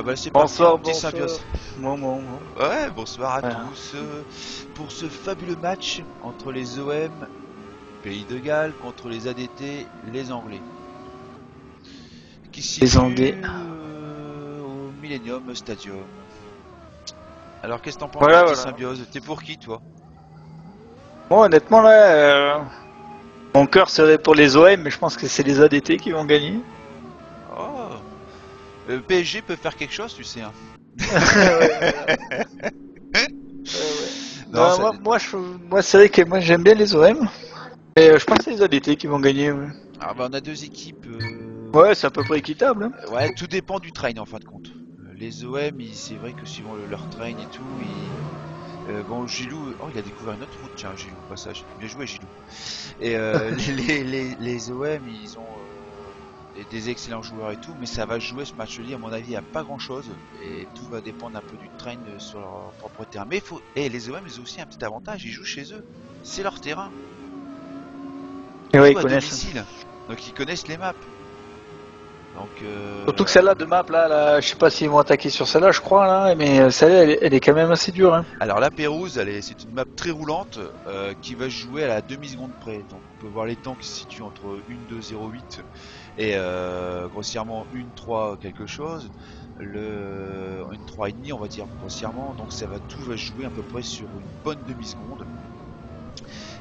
Bah c'est parti, Bonsoir, petit bonsoir. Symbiose. Bon. Ouais, bonsoir à Voilà. tous pour ce fabuleux match entre les OM, Pays de Galles, contre les ADT, les Anglais. Qui se Les situe Anglais. Au Millennium Stadium. Alors qu'est-ce que t'en penses, Voilà, petit voilà. Symbiose? T'es pour qui, toi? Bon, honnêtement, là, mon cœur serait pour les OM, mais je pense que c'est les ADT qui vont gagner. Oh, le PSG peut faire quelque chose, tu sais. Hein. Non, Non, ça... moi, c'est vrai que moi, j'aime bien les OM. Et je pense que c'est les ADT qui vont gagner. Ouais, Ah bah on a deux équipes. ouais, c'est à peu près équitable. Hein. Ouais, tout dépend du train en fin de compte. Les OM, c'est vrai que suivant leur train et tout, bon, Gilou, oh, il a découvert une autre route, tiens, Gilou, au passage. Bien joué, Gilou. Et les OM, ils ont des excellents joueurs et tout, mais ça va jouer ce match-là, à mon avis, à pas grand-chose. Et tout va dépendre un peu du train sur leur propre terrain. Mais les OM, ils ont aussi un petit avantage, ils jouent chez eux. C'est leur terrain. Et Ils ouais, jouent ils à connaissent. domicile. Donc ils connaissent les maps. Donc, Surtout que celle-là de map, là, je sais pas s'ils vont attaquer sur celle-là, je crois, là, mais celle-là, elle est quand même assez dure. Hein. alors la Pérouse, c'est une map très roulante qui va se jouer à la demi-seconde près. Donc on peut voir les temps qui se situent entre 1,2,08 et grossièrement 1,3 quelque chose. Le 1,3,5 on va dire grossièrement. Donc tout va se jouer à peu près sur une bonne demi-seconde.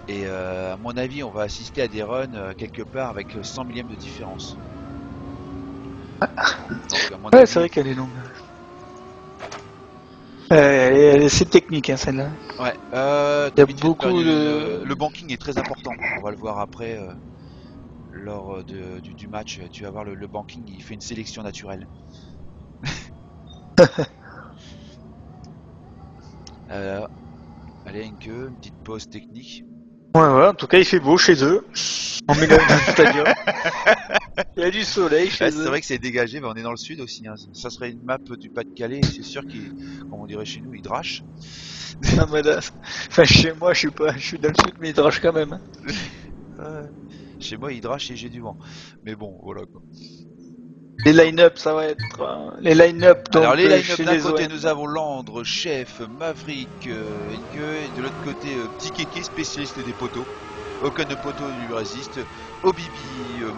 Et à mon avis, on va assister à des runs quelque part avec 100 millièmes de différence. Donc, à mon Ouais, avis, c'est vrai qu'elle est longue. Elle est assez technique, hein, celle-là. ouais, Il y a vite fait beaucoup perdu, de... le banking est très important. On va le voir après lors du match. Tu vas voir le banking, il fait une sélection naturelle. Allez, une petite pause technique. Ouais, en tout cas, il fait beau chez eux. En milieu du stadium. Il y a du soleil chez Ouais, c'est eux. vrai que c'est dégagé, mais on est dans le sud aussi. Hein. Ça serait une map du Pas-de-Calais, c'est sûr qu'il, comme on dirait chez nous, il drache. Ah, mais là, enfin, chez moi, je suis dans le sud, mais il drache quand même. Hein. Chez moi, il drache et j'ai du vent. Mais bon, voilà quoi. Les line-up, ça va être... les line-up, donc, Alors les line-up, chez d'un les côté OM. nous avons Landre, Chef, Maverick, Enke, et de l'autre côté Petit Kéké, spécialiste des poteaux. Aucun de poteau ne lui résiste. Obibi,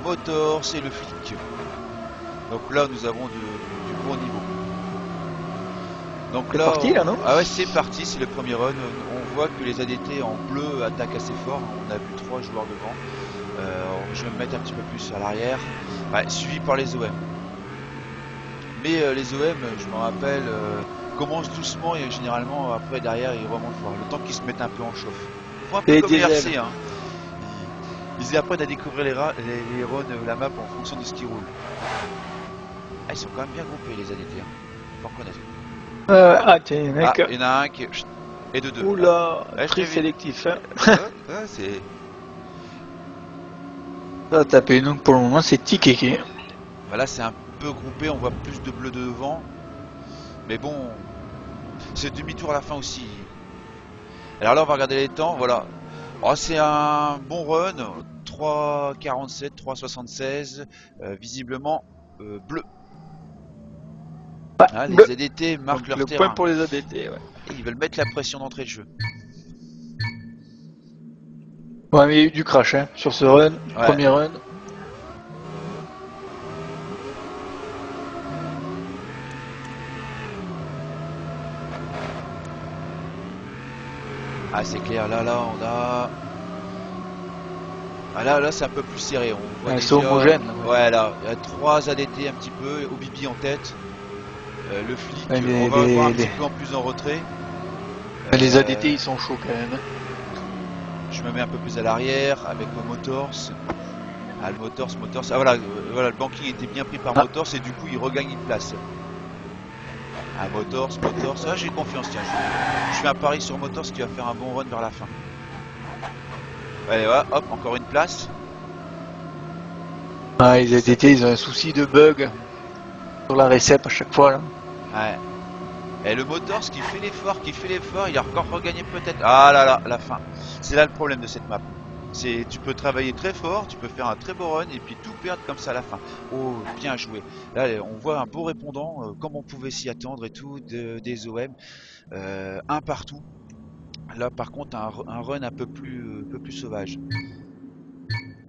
Motor, c'est le flic. Donc là nous avons du bon niveau. Donc C'est là, parti, là, non? ah ouais, c'est parti, c'est le premier run. On voit que les ADT en bleu attaquent assez fort. On a vu 3 joueurs devant. Je vais me mettre un petit peu plus à l'arrière. Ouais, suivi par les OM. Mais les OM, je me rappelle, commencent doucement et généralement après derrière ils remontent fort. Le temps qu'ils se mettent un peu en chauffe. Faut un peu Et comme les diesel. RC, hein. Ils apprennent à découvrir les runs, la map en fonction de ce qui roule. Ah, ils sont quand même bien groupés les ADT, hein. Faut reconnaître. Tiens, Ah, mec. il y en a un qui... Et de deux. Oula, Ouais, je très t'ai vu. sélectif. Hein. Ouais, c'est... Ça va taper, donc pour le moment, c'est Tikeke. Voilà, c'est un peu groupé, on voit plus de bleu devant. Mais bon, c'est demi-tour à la fin aussi. Alors là, on va regarder les temps, voilà. Oh, c'est un bon run, 3,47, 3,76, visiblement bleu. Hein, les ADT marquent Donc, leur le terrain. point pour les ADT, ouais. Et ils veulent mettre la pression d'entrée de jeu. Ouais, mais il y a eu du crash, hein, sur ce run, Ouais. premier run. Ah, c'est clair, là, on a... Ah, là, c'est un peu plus serré. On voit Ouais, déjà... c'est homogène. Ouais, là, il y a 3 ADT un petit peu, Obibi en tête. Le flic, Ouais, on va voir un petit peu en plus en retrait. Les ADT, ils sont chauds quand même. Je me mets un peu plus à l'arrière avec le Motors. Ah, le Motors. Ah, voilà, le banking était bien pris par Motors et du coup, il regagne une place. Ah, Motors. Ah, j'ai confiance, tiens. Je fais un pari sur Motors qui va faire un bon run vers la fin. Allez, voilà, hop, encore une place. Ah, les ADT, ils ont un souci de bug sur la récep à chaque fois, là. Ouais. Et le Motors qui fait l'effort, il a encore regagné peut-être. Ah là là, la fin. C'est là le problème de cette map. Tu peux travailler très fort, tu peux faire un très beau run et puis tout perdre comme ça à la fin. Oh, bien joué. Là, on voit un beau répondant, comme on pouvait s'y attendre et tout, des OM, un partout. Là, par contre, un run un peu plus sauvage.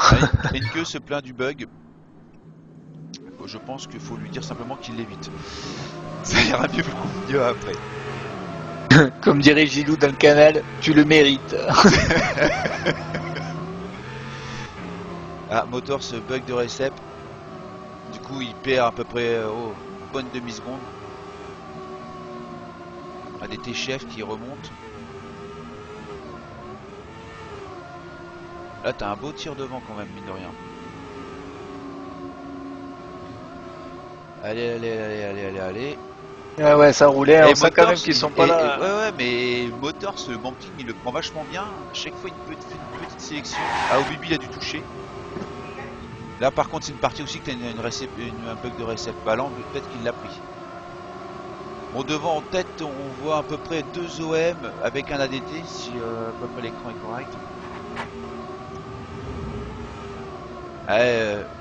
Enke se plaint du bug. Je pense qu'il faut lui dire simplement qu'il l'évite. Ça ira mieux, beaucoup mieux après. Comme dirait Gilou dans le canal, tu le mérites. Ah, Motor se bug de récep. Du coup, il perd à peu près bonne demi-seconde. ADT chef qui remonte. Là, t'as un beau tir devant quand même, mine de rien. Allez. Ah ouais, ça roulait, on sent quand même Motors, qu'ils sont pas là. Ouais, mais Motor, ce Banking, il le prend vachement bien. À chaque fois, une petite sélection. Ah, Obibi, il a dû toucher. Là, par contre, c'est une partie aussi que t'as un bug de récep. Bah là, peut-être qu'il l'a pris. Bon, devant, en tête, on voit à peu près 2 OM avec un ADT, si à peu près l'écran est correct.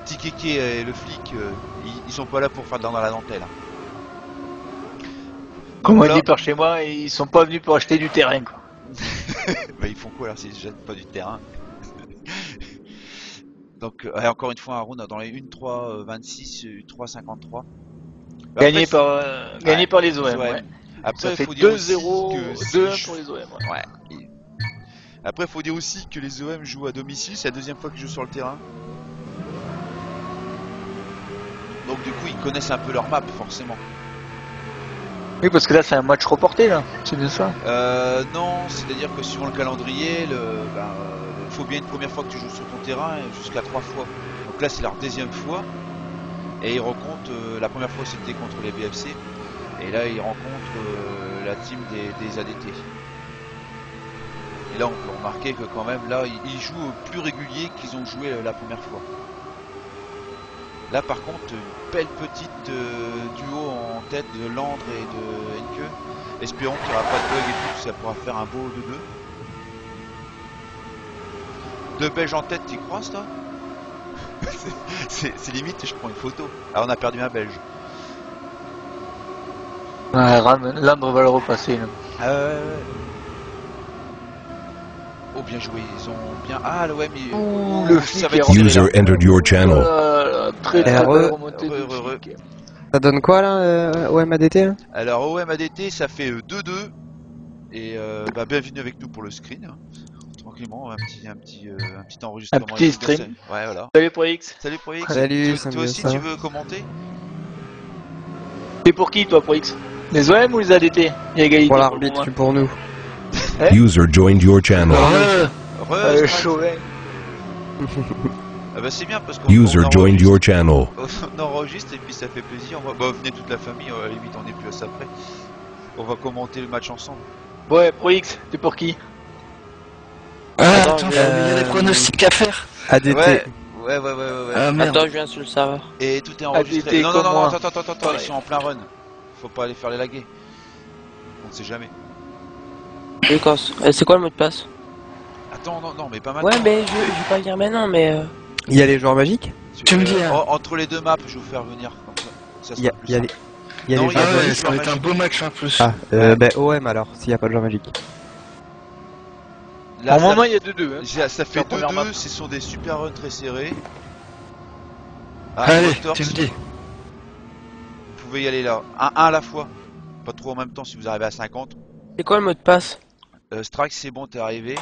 Tikeke et le flic, ils sont pas là pour faire dans la dentelle. Comme on dit par chez moi, ils sont pas venus pour acheter du terrain, quoi. Bah, ils font quoi alors s'ils ne jettent pas du terrain? Donc, encore une fois, un round dans les 1-3-26, 1-3-53. Gagné par les OM. Ouais. Après, ça fait faut dire 2-0, 2-1 pour les OM. Ouais. Après, faut dire aussi que les OM jouent à domicile, c'est la deuxième fois qu'ils jouent sur le terrain. Donc du coup, ils connaissent un peu leur map, forcément. Oui, parce que là, c'est un match reporté, là. C'est bien ça. Non, c'est-à-dire que suivant le calendrier, faut bien une première fois que tu joues sur ton terrain, jusqu'à 3 fois. Donc là, c'est leur deuxième fois. Et ils rencontrent, la première fois c'était contre les BFC. Et là, ils rencontrent la team des ADT. Et là, on peut remarquer que quand même, là, ils jouent plus régulier qu'ils ont joué la première fois. Là, par contre, une belle petite duo en tête de Landre et de Enke. Espérons qu'il n'y aura pas de bug et tout, ça pourra faire un beau 2-2. Deux Belges en tête, t'y crois, toi? C'est limite, je prends une photo. Ah, on a perdu un Belge. Ouais, Landre va le repasser, là. Oh, bien joué, ils ont bien. Ah, ouais, mais. Ouh, le flic va être User entered your channel. Très belle remontée du heureux. flic. Ça donne quoi là, OM-ADT là? Alors, OM-ADT, ça fait 2-2. Et bienvenue avec nous pour le screen. Tranquillement, un petit enregistrement. Un petit stream. Ouais, voilà. Salut pour X. Salut pour X. Salut, toi aussi, tu veux commenter? T'es pour qui, toi, pour X? Les OM ou les ADT? Il y a égalité. Pour l'arbitre, tu pour nous. User joined your channel. Chauvin. Ah bah c'est bien parce qu'on User joined your channel. on enregistre et puis ça fait plaisir. Venez toute la famille, à la limite on est plus à ça près. On va commenter le match ensemble. Ouais, Pro X, t'es pour qui? Attends, il y a des pronostics à faire. ADT. Ouais. Ah merde. Attends, je viens sur le serveur. Et tout est enregistré. ADT Non, comme moi. attends, ils sont en plein run. Faut pas aller faire les laguer. On ne sait jamais. Lucas, c'est quoi le mot de passe? Attends, non, mais pas maintenant. Ouais, mais je vais pas le dire maintenant, mais. Il y a les joueurs magiques? Tu me dis, hein. Entre les deux maps, je vais vous faire venir comme ça. Ça Il y a, sera plus il y a simple. les, il y a Non, les il y a joueurs Ah ouais, magiques. ça va être un beau match en plus. Ah, OM alors, s'il n'y a pas de joueurs magiques. Là, Au moment, il y a 2-2. ça fait la première 2-2, map. ce sont des super runs très serrés. Ah, Allez, Motors, tu me dis. vous pouvez y aller là. Un à la fois. Pas trop en même temps si vous arrivez à 50. C'est quoi le mot de passe? Strike, c'est bon, t'es arrivé.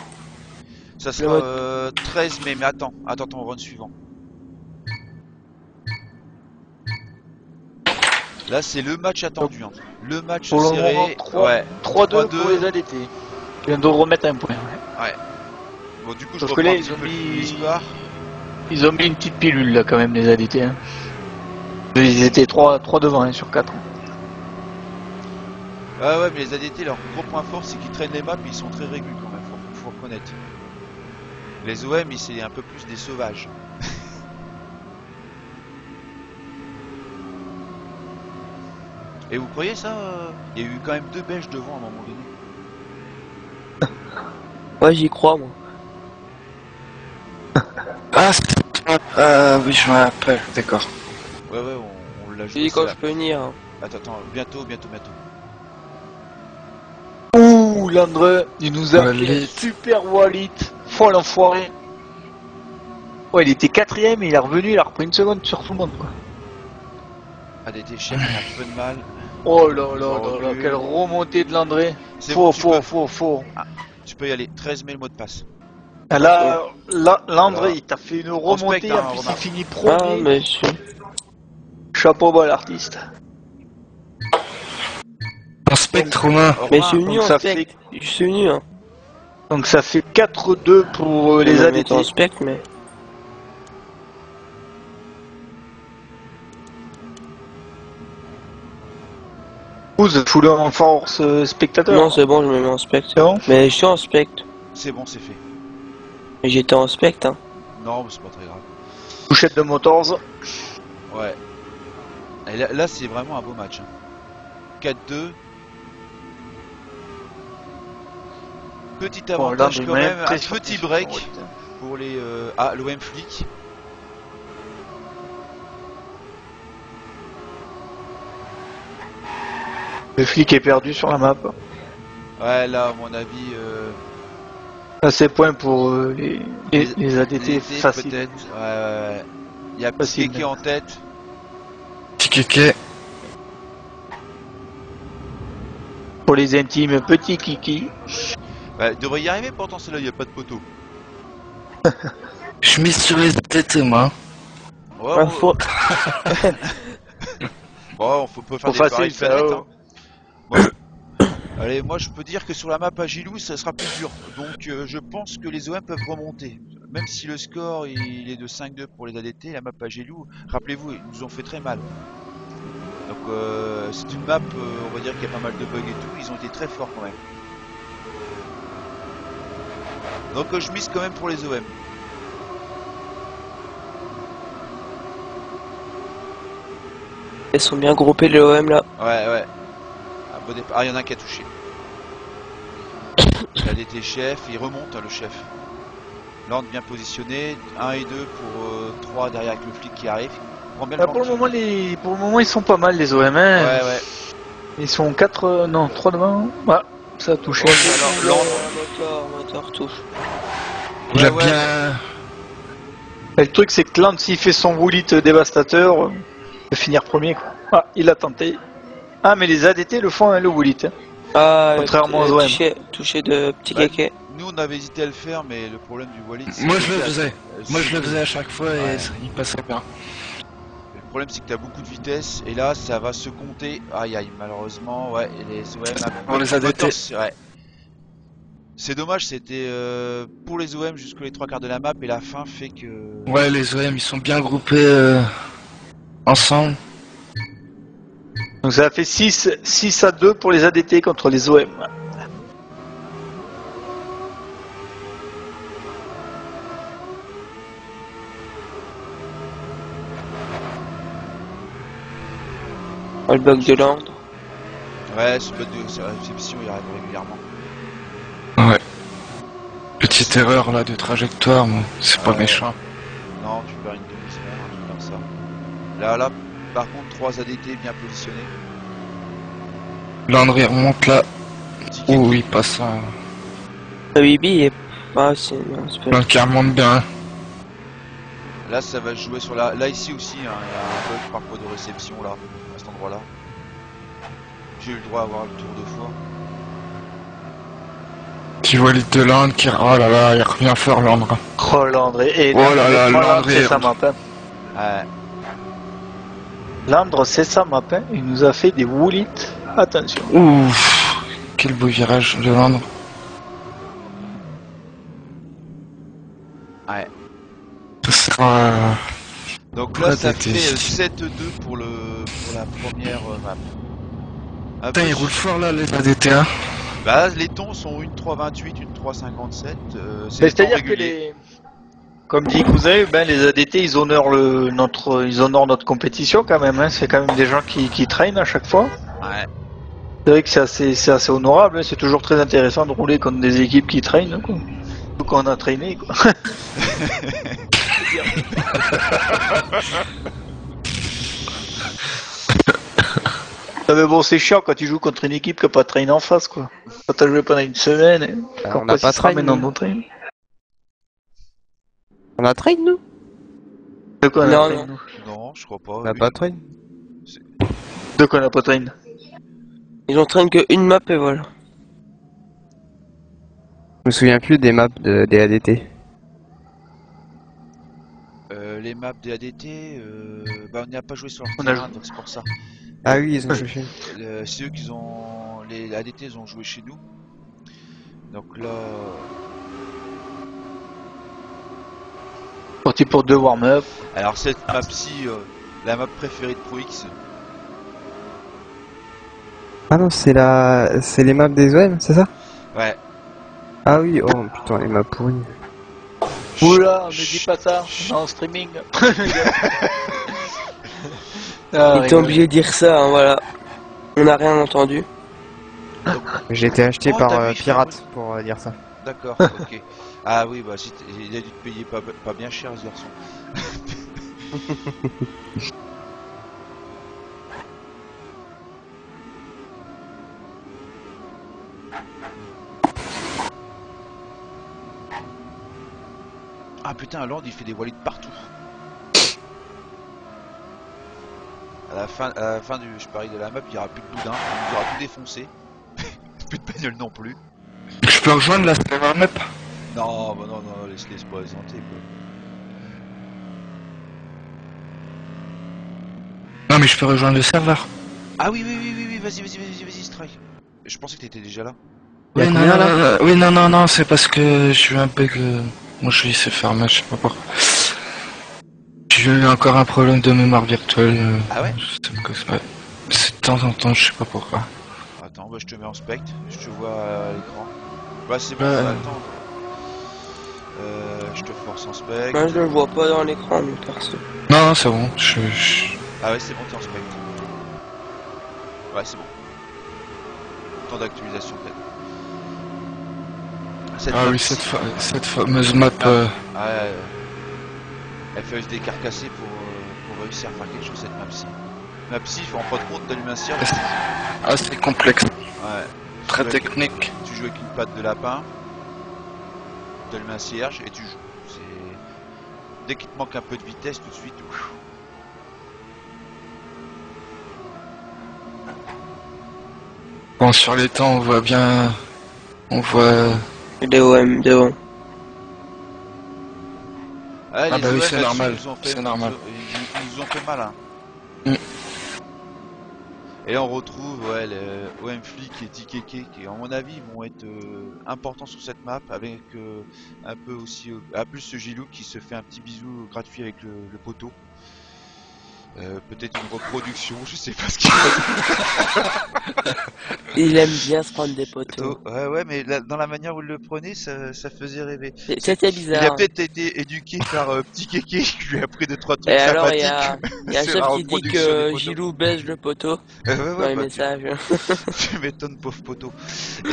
Ça Le sera 13 mai, mais attends, ton run suivant. Là, c'est le match attendu. Hein. Le match Pour le serré. moment, 3-2 Ouais. pour les ADT. Je viens de remettre un point. Ouais. Bon, du coup, je Parce que reprends là, un petit peu l'histoire. Ils ont mis une petite pilule, là, quand même, les ADT. Hein. Ils étaient 3 devant, hein, sur 4. Ouais, mais les ADT, leur gros point fort, c'est qu'ils traînent les maps, mais ils sont très réguliers quand même, faut reconnaître. Les OM, c'est un peu plus des sauvages. Et vous croyez ça il y a eu quand même 2 Belges devant à un moment donné. Ouais, j'y crois, moi. Ah, c'est toi. Oui, je me rappelle, d'accord. Ouais, on l'a Je joué. dis quand je celle-là. peux venir. Hein. Attends, bientôt. Ouh, Landre, il nous a fait un Walid. super Walid. Folle l'enfoiré. Ouais, il était 4ème et il est revenu, il a repris une seconde sur tout le monde, quoi. ADT chef, il a un peu de mal. Oh là là, quelle remontée de Landré. C'est bon, Faux. tu peux y aller. 13 000 mots de passe. Ah, là, Landré, Voilà. il t'a fait une remontée, spectre, hein, en plus il Romain. finit Ah, premier. monsieur. Chapeau bas l'artiste. En spectre romain. Mais je suis venu donc en ça spectre. Je suis venu, hein. Donc ça fait 4-2 pour les On va ADT. mettre en spectre, mais. Vous foulez en force spectateur. Non, c'est bon, je me mets en spectre. C'est bon. Mais je suis en spectre. C'est bon, c'est fait. Mais j'étais en spectre, hein. Non, mais c'est pas très grave. Touchette de Motors. Ouais. Et là, c'est vraiment un beau match. Hein. 4-2. Petit Bon, là, avantage mais quand même, très un surpris petit sur break Walid. pour les l'OM flic. Le flic est perdu sur la map. Ouais, là, à mon avis, Assez points pour les ADT faciles. peut-être. Ouais. Il y a Facile, Petit Kéké en tête. Petit kéké. Pour les intimes, petit Kiki. Ouais, il devrait y arriver pourtant, celle-là, il n'y a pas de poteau. Je mise sur les ADT, moi. Ouais, Ah, faut... on peut faire Trop des facile, pareils ça. fenêtres, Oh. hein. Bon. Allez, moi je peux dire que sur la map à Gilou, ça sera plus dur. Donc je pense que les OM peuvent remonter. Même si le score il est de 5-2 pour les ADT, la map à Gilou, rappelez-vous, ils nous ont fait très mal. Donc c'est une map, on va dire qu'il y a pas mal de bugs et tout, ils ont été très forts quand même. Donc je mise quand même pour les OM. Elles sont bien groupées, les OM, là. Ouais. Un beau départ. Ah, il y en a un qui a touché. L'ADT chef, il remonte hein, le chef. Land bien positionné, 1 et 2 pour 3 derrière avec le flic qui arrive. Prends bien le Pour le vent. moment, ils sont pas mal les OM. Hein. Ouais. Ils sont 4, non 3 devant. Ouais, ça a touché. Alors, Moteur touche. Il a Ouais. bien. Et le truc, c'est que Land, s'il fait son roulit dévastateur, il peut finir premier. Quoi. Ah, il a tenté. Ah, mais les ADT le font, hein, le roulit. Hein. Ah, Contrairement aux OM. touché de petit Ouais. kéké. Nous on avait hésité à le faire, mais le problème du Walid. c'est Moi que je le t'as- faisais. Moi je le faisais à chaque fois et Ouais. il passait bien. Le problème c'est que tu as beaucoup de vitesse et là ça va se compter. Aïe, malheureusement, ouais. Et les OM Pour les ADT. ouais. C'est dommage, c'était pour les OM jusque les 3 quarts de la map et la fin fait que. Ouais, les OM ils sont bien groupés ensemble. Donc ça a fait 6 à 2 pour les ADT contre les OM. Oh, le bug de Land. Ouais, ce bug de réception il arrive régulièrement. Ouais. Petite erreur là de trajectoire, mais c'est pas Ouais. méchant. Non, tu perds une demi-seconde, un truc comme ça. Là, par contre, 3 ADT bien positionnés. Landry remonte là. Petit Oh kick. oui, il passe un. Le Bibi est. Ah, c'est. Non, c'est pas. Land qui remonte bien. Là, ça va se jouer sur la. Là, ici aussi, hein, il y a un bug parfois de réception là, à cet endroit-là. J'ai eu le droit à avoir le tour 2 fois. Petit Walid de Land qui. Oh là là, il revient fort Landry. Oh Landre, et Oh là là, Landre, c'est sa map. Hein. Ouais. Landre, c'est sa map. Hein. Il nous a fait des woolits. Attention. Ouf. Quel beau virage de Landry. Ouais. Ce sera. Donc Pour là, la ça DT. fait 7-2 pour la première map. Un Putain, peu ils roulent fort là les ADT. Hein. Bah, les tons sont une 3.28, une 3.57. Mais les temps c'est-à-dire que réguliers. comme dit Cousin, ben, les ADT, ils honorent notre compétition quand même. Hein. C'est quand même des gens qui traînent à chaque fois. Ouais. C'est vrai que c'est assez honorable. Hein. C'est toujours très intéressant de rouler contre des équipes qui traînent. Quoi. Qu'on a traîné. Quoi. dire. Ah mais bon, c'est chiant quand tu joues contre une équipe qui a pas de train en face, quoi. Quand t'as joué pendant une semaine, et on n'a pas de train, maintenant nous. dans train. On a train, nous? De quoi on a Non, train, non. nous Non, je crois pas. On n'a Une- pas de train. De quoi on a pas de train? Ils entraînent que une map et voilà. Je me souviens plus des maps des ADT. Les maps des ADT, bah on n'y a pas joué sur leur On a terrain, donc c'est pour ça. Ah oui, ils ont joué. C'est eux qui ont... Les ADT ils ont joué chez nous. Donc là... Parti pour 2 warm-up. Alors cette map-ci, la map préférée de Pro X. Ah non, c'est les maps des OM, c'est ça? Ouais. Ah oui, oh putain, les maps pourries. Oula, ne dis pas ça, on est en streaming. Ah, Ils étaient obligés de dire ça, hein, voilà. On n'a rien entendu. J'ai été acheté Oh, par t'as vu, Pirate pour dire ça. D'accord, ok. Ah oui, bah si il a dû te payer pas bien cher ce garçon. Ah putain, Land il fait des wallets partout. À la fin du je parie de la map, il y aura plus de boudin, il nous aura tout défoncé. Plus de bagnole non plus. Je peux rejoindre la server map? Non, bah non, laisse-les se présenter quoi. Non, mais je peux rejoindre le serveur. Ah oui, vas-y, Strike. Je pensais que t'étais déjà là. Y'a Oui, non, combien, là oui, non, c'est parce que je suis un bug. Moi, je vais se faire mal, je sais pas pourquoi. J'ai eu encore un problème de mémoire virtuelle. Ah ouais? Ça me casse pas. C'est de temps en temps, je sais pas pourquoi. Attends, bah je te mets en spect, je te vois à l'écran. Bah c'est bon, Ouais. on a le temps. Je te force en spect. Moi je le vois pas dans l'écran, mais perso. Non, c'est bon. Ah ouais, c'est bon, t'es en spect. Ouais, c'est bon. Temps d'actualisation peut-être. Ah oui, cette fameuse map. Ah, elle fait des carcassés pour réussir à faire quelque chose cette map-ci. Map-ci, il faut en prendre compte d'allumer un cierge. Ah, c'est complexe. Ouais. Très Tu joues technique. Tu joues avec une patte de lapin, t'allumes un cierge et tu joues. Dès qu'il te manque un peu de vitesse, tout de suite. Ouf. Bon, sur les temps, on voit bien. On voit. Les OM devant. Ah, Ah les bah oui, OM, c'est là-dessus, normal, ils nous ont fait- c'est normal. Ils nous ont fait mal. Hein. Mm. Et là, on retrouve ouais, le OM Flick et TKK qui, à mon avis, vont être importants sur cette map avec un peu aussi. Plus ce Gilou qui se fait un petit bisou gratuit avec le poteau. Peut-être une reproduction, je sais pas ce qu'il va. Il aime bien se prendre des poteaux. Ouais, mais dans la manière où il le prenait, ça faisait rêver. C'était Il a bizarre. peut-être été éduqué par Petit Kéké qui lui a appris 2-3 trucs Et alors il y sympathiques. a un sur chef la qui dit reproduction des que poteaux. Gilou baise le poteau Ouais, dans ouais, les bah, messages. tu m'étonnes, pauvre poteau. Et,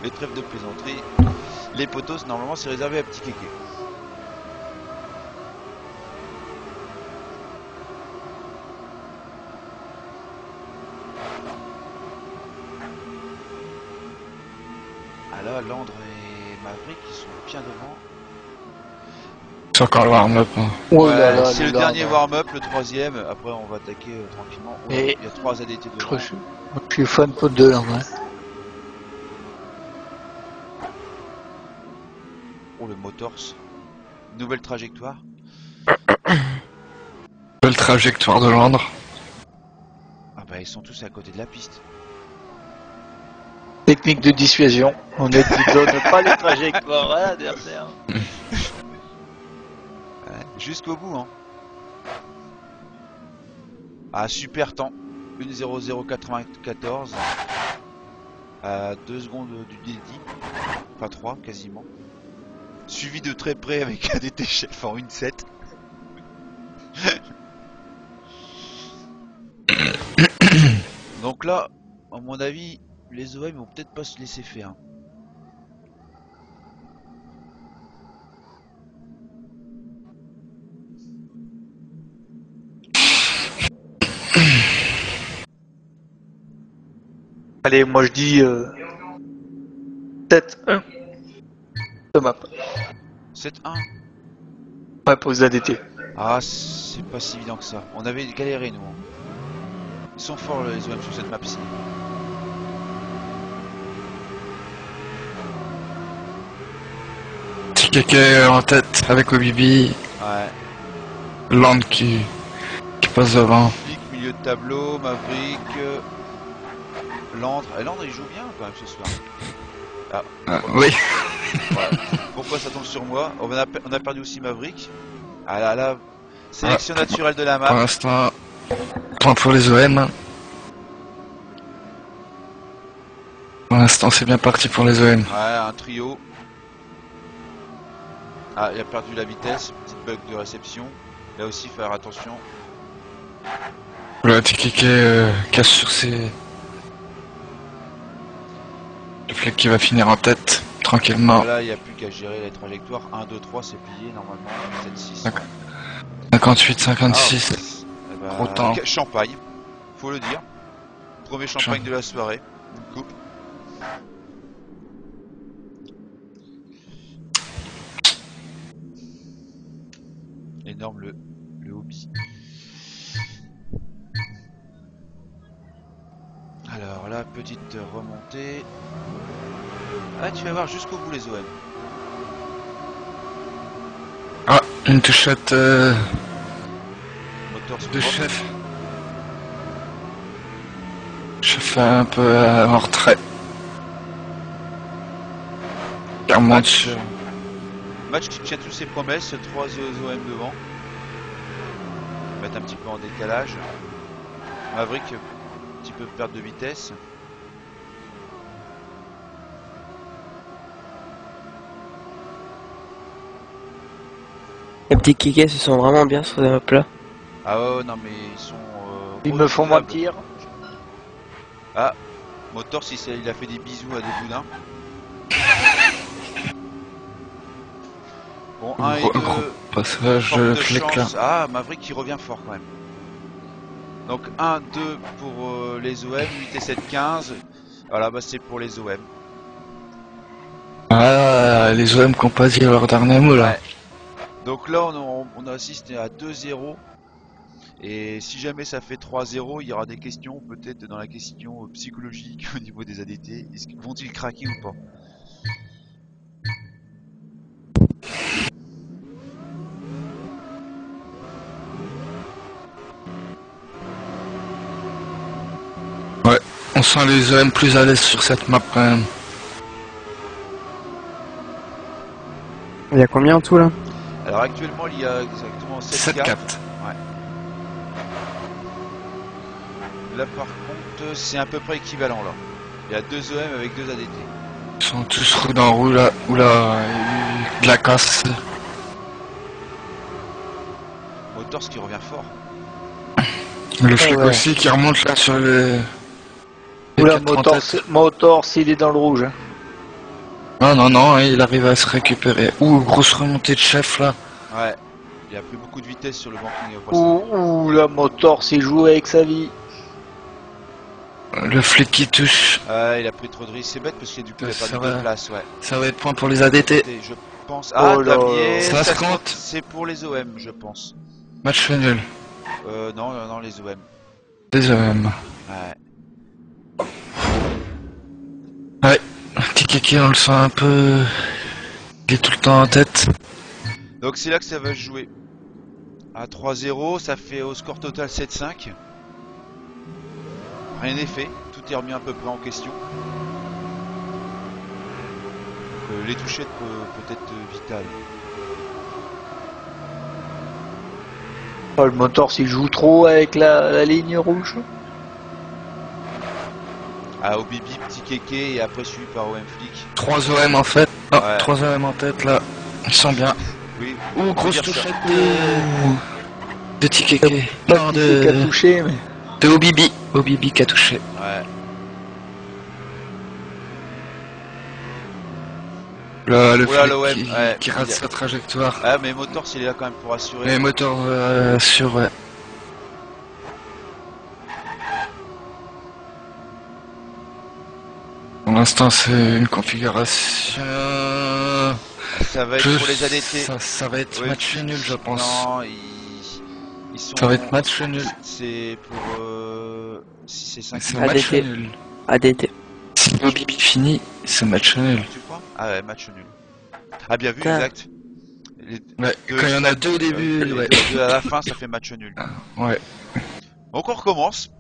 les trêves de plaisanterie, les poteaux, normalement, c'est réservé à Petit Kéké. Ah là, Landre et Maverick, ils sont bien devant. C'est encore le warm-up. Hein. Oh Ouais, là là, c'est le là, dernier là. warm-up, le troisième. Après, on va attaquer tranquillement. Oh, Et- il y a 3 ADT Je devant. crois que je suis fan pote de là, ouais. Oh, le Motors. Nouvelle trajectoire. Belle trajectoire de Londres. Ah bah, ils sont tous à côté de la piste. Technique de dissuasion. On ne donne pas les trajectoires à l'adversaire. Ouais, jusqu'au bout, hein. Ah, super temps. 1.0094. À 2 secondes du dédit. Pas 3, quasiment. Suivi de très près avec un DT chef en 1.7. Donc là, à mon avis, les OM vont peut-être pas se laisser faire. Allez, moi je dis 7-1. De map. 7-1. Ouais, pour les ADT. Ah, c'est pas si évident que ça. On avait galéré nous. Hein. Ils sont forts les OM sur cette map-ci. TKK en tête avec Obibi. Ouais. Land qui passe devant. Flick, milieu de tableau, Maverick, Landre. Landre il joue bien quand même ce soir. Ah, Oui. ouais. Pourquoi ça tombe sur moi? On a perdu aussi Maverick. Ah là là, sélection naturelle de la Pour map. l'instant, point pour les OM. Pour l'instant, c'est bien parti pour les OM. Ouais, un trio. Ah, il a perdu la vitesse, petite bug de réception. Là aussi, faire attention. Le TKK casse sur ses... Le Flick qui va finir en tête, tranquillement. Là, il n'y a plus qu'à gérer les trajectoires. 1, 2, 3, c'est plié normalement. 7, 6. D'accord. 58, 56. Eh ben, Gros temps. Champagne, faut le dire. Premier champagne de la soirée. Une coupe. Énorme le hobby. Alors là, petite remontée. Ah, tu vas voir jusqu'au bout les OM. Ah, une touchette Moteur de sur chef. Chef un peu en retrait. Clairement match, match qui tient toutes ses promesses, 3 OM devant. Mettre un petit peu en décalage. Maverick, un petit peu perte de vitesse. Les petits kikés se sont vraiment bien sur les maps là. Ah ouais, non mais ils sont... Ils me font mentir. Ah, Motor, si il a fait des bisous à des boudins. Bon, 1 et 2... Passage Forte de Flick là. chance. Ah, Maverick qui revient fort quand même. Donc 1, 2 pour les OM, 8 et 7, 15. Voilà, bah c'est pour les OM. Ah, les OM qui n'ont pas dit leur dernier mot là. Ouais. Donc là, on assiste à 2-0. Et si jamais ça fait 3-0, il y aura des questions, peut-être dans la question psychologique au niveau des ADT. Vont-ils craquer ou pas? Ouais, on sent les OM plus à l'aise sur cette map quand même. Il y a combien en tout là? Alors actuellement, il y a exactement 7 7-4. cartes. Ouais. Là par contre, c'est à peu près équivalent là. Il y a 2 OM avec 2 ADT. Ils sont tous roue dans roue là. Oula, il y a eu de la casse. Motors qui revient fort. Le Flick ouais. aussi qui remonte là sur les... Oula, quatre en tête. Motor, s'il est dans le rouge. Hein. Non, non, non, il arrive à se récupérer. Ouh, grosse remontée de chef là. Ouais. Il a pris beaucoup de vitesse sur le banking précédent. Ouh, la Motor, s'il joue avec sa vie. Le Flick qui touche. Il a pris trop de risques. C'est bête parce que du coup, il a Ça perdu va. de place. Ouais. Ça va être point pour les ADT. Et je pense. Ah, Oh là. Damier, Ça se se compte. C'est pour les OM, je pense. Match nul. Non, les OM. Les OM. Ouais. Ouais. TKK, on le sent un peu... Il est tout le temps en tête. Donc c'est là que ça va se jouer. À 3-0, ça fait au score total 7-5. Rien n'est fait, tout est remis à peu près en question. Donc, les touchettes peut être vitales. Oh, le Motor, s'il joue trop avec la ligne rouge. Ah, au Bibi, petit kéké et après suivi par OM Flick. 3 OM en fait. Ah, Ouais. 3 OM en tête là. Ils sont bien. Oui, Ouh, faut grosse dire ça. touchette de TKK. Pas Non, qui c'est qui a de... touché, mais. de Obibi. Obibi qui a touché. Ouais. Là, le Oula, flic l'OM, qui, ouais, qui rate sa trajectoire. Ah, mais Motors, il est là quand même pour assurer. Les moteurs sur... Ouais. Pour l'instant, c'est une configuration... Ça va être pour les ADT. Ça va être Oui. match nul, je pense. Non, ils sont... Ça va être match nul. C'est pour... Si c'est 5 C'est ADT. match nul. ADT. Si Bobby finit, c'est match nul. tu crois? Ah ouais, match nul. Ah, bien vu, Putain. exact. Les Ouais, deux quand il y en a chaque, deux au début, les ouais. deux à la fin, ça fait match nul. Ouais. Donc on recommence.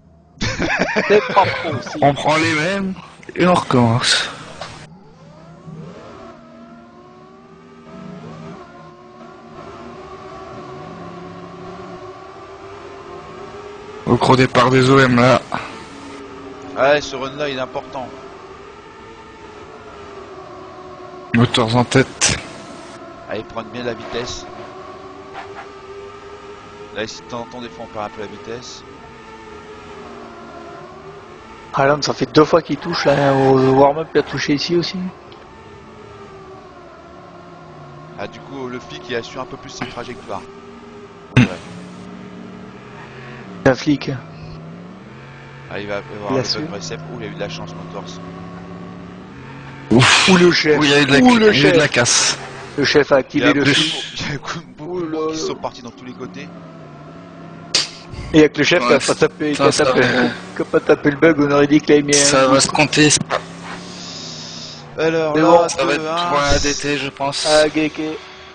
C'est pas pro aussi. On prend les mêmes et on recommence. Au gros départ des OM là. Ouais, ce run là il est important. Moteurs en tête. Allez, prendre bien la vitesse. Là, si de temps en temps, des fois, on perd un peu la vitesse. Alan, ça fait 2 fois qu'il touche là, au warm-up, il a touché ici aussi. Ah, du coup, le flic, il assure un peu plus ses trajectoires. Ouais. Un flic. Ah, il va avoir Il a le su. bug précep. Ouh, il a eu de la chance, Motors. Ouf. Ou le chef. Où il y a eu de la, Ou le il y a eu de la chef. casse. Le chef a Il y activé a le beaucoup, flic. il y a beaucoup de gens qui sont partis dans tous les côtés. Et avec le chef qui Ouais, a pas tapé, ça, ça va. qui a pas tapé le bug, on aurait dit qu'il avait mis Ça va se compter. Ça Alors Mais là, bon, va être 2-1. pour un ADT, je pense. Ah, Geke.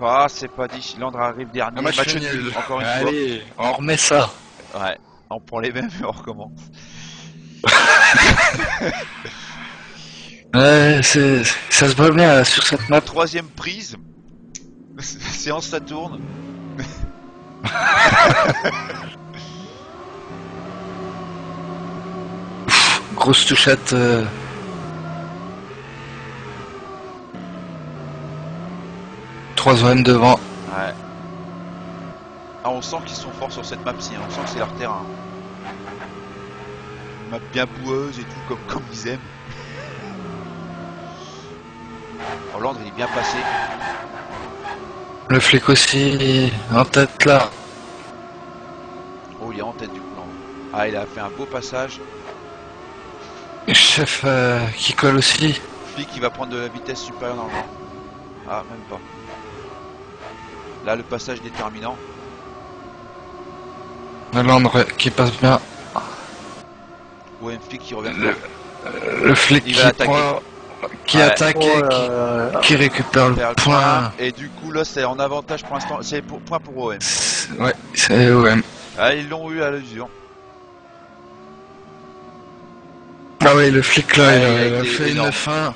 Ah, c'est pas dit. Landre arrive dernier. Un Match, match nul, nul. encore une Allez, on remet ça. fois. Ouais. On prend les mêmes et on recommence. Ouais, ça se voit bien sur cette map. Troisième prise. Séance, ça tourne. Grosse touchette. Trois OM devant. Ouais. Ah, on sent qu'ils sont forts sur cette map-ci, hein. On sent que c'est leur terrain. Une map bien boueuse et tout, comme ils aiment. Hollande, il est bien passé. Le flic aussi en tête là. Oh, il est en tête du coup, Hollande. Ah, il a fait un beau passage. Chef qui colle aussi. Flic qui va prendre de la vitesse supérieure dans le vent. Ah, même pas. Là, le passage déterminant. Landre qui passe bien. OM Flic qui revient. Le flic Il qui va attaquer. prend, qui Ouais. attaque et Oh là là. qui récupère Faire le point. Et du coup, là, c'est en avantage pour l'instant. C'est point pour OM. Ouais, c'est OM. Ah, ils l'ont eu à l'usure. Ah ouais, le flic là, Ouais, il il a a été fait énorme. une fin.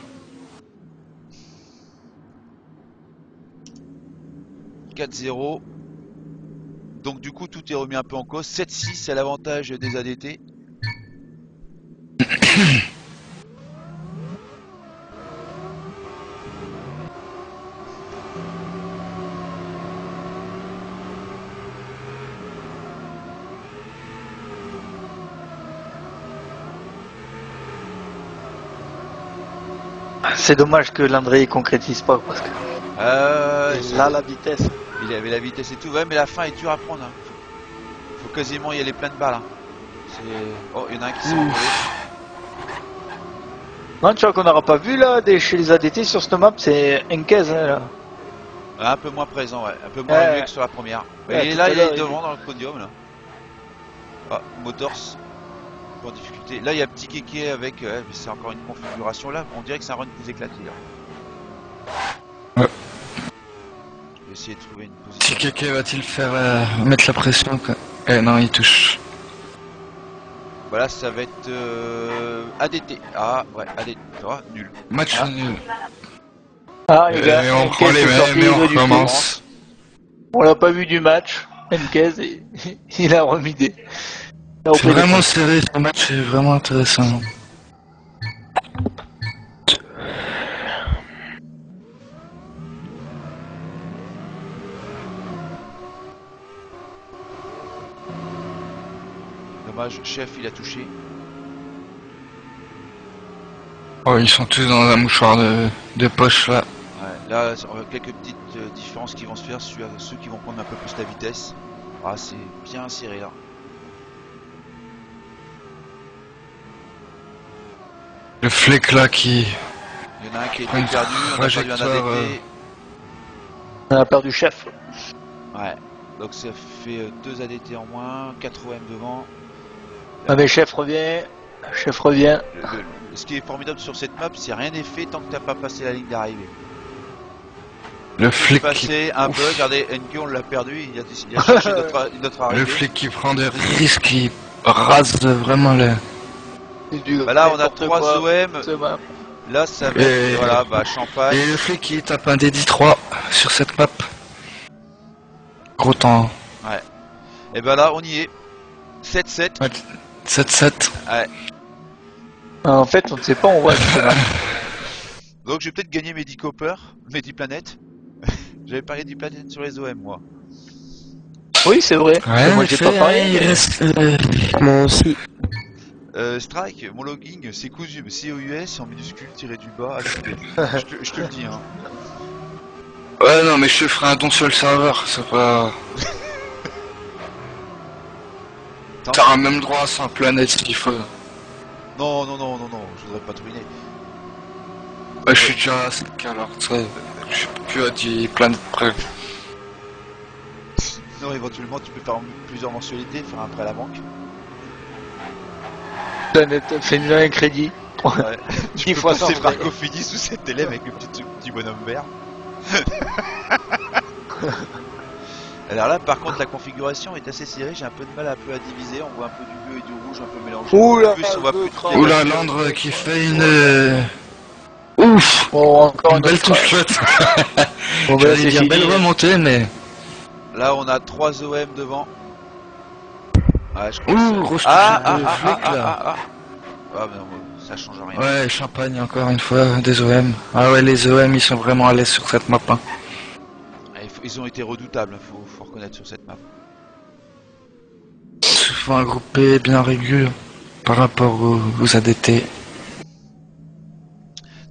4-0. Donc du coup tout est remis un peu en cause. 7-6 c'est l'avantage des ADT. C'est dommage que l'André concrétise pas parce que là la vitesse. Il avait la vitesse et tout. Ouais, mais la fin est dure à prendre. Hein. Faut quasiment y aller plein de balles. Hein. Oh, il y en a un qui s'est envolé. Non, tu vois qu'on n'aura pas vu là chez les ADT sur cette map, c'est Enkez hein, là. Un peu moins présent, ouais. Un peu moins Ouais. élevé que sur la première. Ouais, Et tout là, à il l'heure, est il- devant dans le podium là. Ah, Motors. En difficulté. Là, il y a petit kéké avec. Mais c'est encore une configuration là. On dirait que c'est un run plus éclaté là. Ouais. Je vais essayer de trouver une Si position. quelqu'un va-t-il faire mettre la pression quoi. Eh non, il touche. Voilà, ça va être ADT. Ah, ouais, ADT. Ah, nul. Match Ah. nul. Ah les gars, Et on Enkez prend les est mêmes sorti et on du film. recommence. On l'a pas vu du match. Enkez, il a remis des. il a C'est repris des vraiment points. serré, ce match est vraiment intéressant. Dommage, chef, il a touché. Oh, ils sont tous dans un mouchoir de poche là. Ouais, Là, on a quelques petites différences qui vont se faire sur ceux qui vont prendre un peu plus la vitesse. Ah, c'est bien serré là. Le flic là qui... Il y en a un qui a été Une perdu, on a perdu un trajectoire, ADT. On a perdu chef. Ouais, donc ça fait 2 ADT en moins, 4 OM devant. Ah mais chef revient. Chef revient. Ce qui est formidable sur cette map, c'est rien n'est fait tant que t'as pas passé la ligne d'arrivée. Le C'est flic qui... passé un bug, regardez, NQ on l'a perdu, il a cherché notre Le arrivée. flic qui prend des risques, qui rase vraiment les... Bah là on a 3 OM, Ce map. là ça va Et- être, voilà, bah champagne. Et le flic qui tape un DD3 sur cette map. Gros temps. Et bah là on y est. 7-7. Ouais, 7-7. Ouais. En fait, on ne sait pas, on voit. ce map. Donc je vais peut-être gagner mes 10 Copper, mes 10 planètes. J'avais parié 10 planètes sur les OM moi. Oui, c'est vrai. Ouais, Moi, j'ai pas parié. il reste... Moi aussi. Strike, mon logging c'est cousu, COUS en minuscule tiré du bas ajouté. je te le dis hein. Ouais, non, mais je te ferai un don sur le serveur, c'est pas... T'auras même droit à 100 planètes s'il faut. Non, je voudrais pas te ruiner. Ouais, je suis déjà à 5 alors, tu sais, je suis plus à 10 planètes près. Sinon éventuellement tu peux faire plusieurs mensualités, faire un prêt à la banque. Planète, fais-nous un crédit. Ouais. Tu 10 peux fois passer 100 par frais. Cofidis ou cet élève avec le petit bonhomme vert. Alors là par contre la configuration est assez serrée, j'ai un peu de mal à diviser, on voit un peu du bleu et du rouge un peu mélangé. Oula, en plus on voit bleu, plus de trente. Oula, voitures. Landre qui fait une... Ouf, Bon, encore une belle autre. touchette. Bon, bah, J'allais c'est dire fini. belle remontée, mais... Là on a 3 OM devant. Ouais, je crois Ouh, que grosse ah, touchette de ah, flic, ah, là. ah, ah mais non, ça change rien. Ouais, Champagne encore une fois, des OM. Ah ouais, les OM ils sont vraiment à l'aise sur cette map. Hein. Ils ont été redoutables, faut reconnaître sur cette map. Souvent groupés, bien réguliers par rapport aux ADT.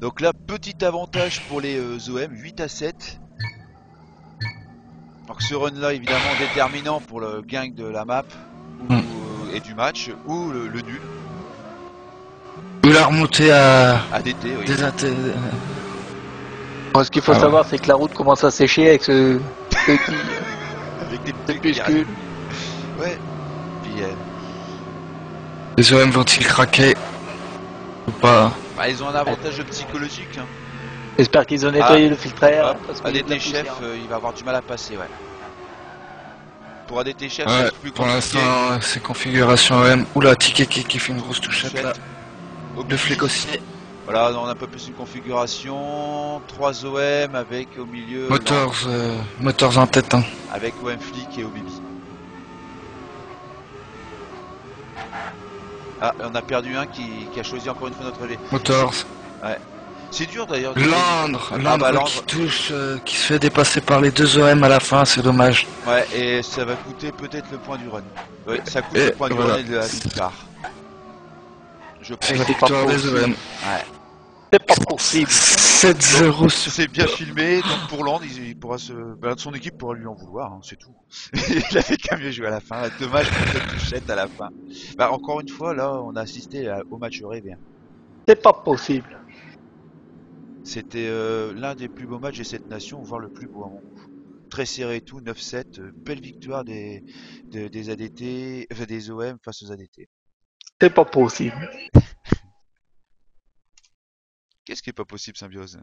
Donc là, petit avantage pour les OM, 8-7. Donc ce run là évidemment déterminant pour le gain de la map et du match, ou le nul. Ou la remontée à ADT, oui. des AT. Bon, ce qu'il faut Ah ouais. savoir, c'est que la route commence à sécher avec ce petit Avec des crépuscule. Ouais. Puis Les OM vont-ils craquer ou pas? bah, ils ont un avantage psychologique. Hein. J'espère qu'ils ont nettoyé le filtre à air. Hop, Parce qu'il y a de la ADT chef, poussière. il va avoir du mal à passer, ouais. Pour ADT chef, Ouais, c'est plus pour compliqué. l'instant, c'est configuration OM. Oula, Ticket qui fait une grosse touchette là. Au Le flic aussi. Voilà, on a un peu plus une configuration. 3 OM avec au milieu. Motors en tête. Hein. Avec OM flic et OBB. Ah, on a perdu un qui a choisi encore une fois notre relais. Motors. C'est dur d'ailleurs. Landre bah, Landre. qui touche, qui se fait dépasser par les deux OM à la fin, c'est dommage. Ouais, et ça va coûter peut-être le point du run. Oui, ça coûte Et le point du voilà. run et de la victoire. Je pense. Avec victoire des OM. Ouais. C'est pas possible. 7-0 sur... C'est bien filmé, donc pour Land, il pourra son équipe pourra lui en vouloir, hein, c'est tout. Il avait qu'à mieux jouer à la fin. Dommage pour cette touchette à la fin. Bah encore une fois, là, on a assisté au match rêvé. C'est pas possible. C'était l'un des plus beaux matchs de cette nation, voire le plus beau à mon goût. Très serré et tout, 9-7, belle victoire des ADT, enfin des OM face aux ADT. C'est pas possible. Qu'est-ce qui est pas possible, Symbiose?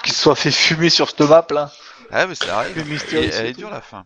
Qu'il se soit fait fumer sur cette map là. Ah mais ça arrive, Le mystère elle aussi, est tout. dure la fin.